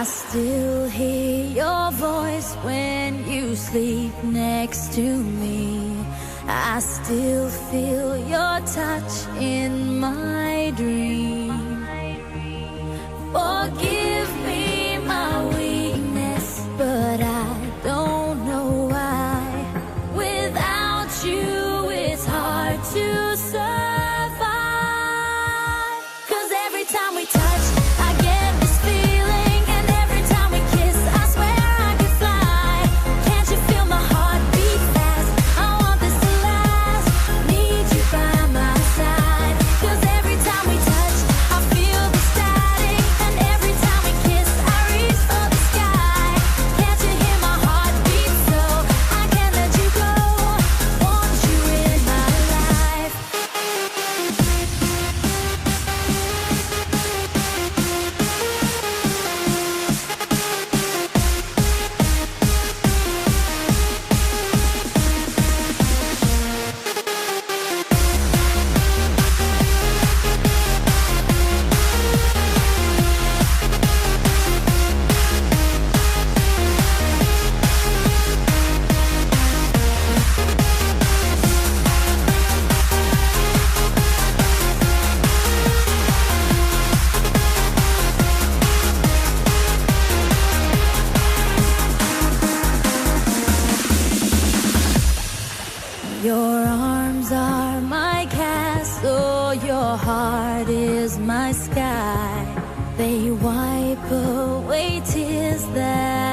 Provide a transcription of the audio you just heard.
I still hear your voice when you sleep next to me. I still feel your touch in my dream. Forgive me my weakness, but I don't know why. Without you, it's hard to survive. 'Cause every time we touch, I get this feeling, and every time we kiss, I swear I could fly. Can't you feel my heart beat fast? I want this to last. Need you by my side. 'Cause every time we touch, I feel the static, and every time we kiss, I reach for the sky. Can't you hear my heart beat? So I can't let you go. Want you in my life. Your arms are my castle, your heart is my sky. They wipe away tears that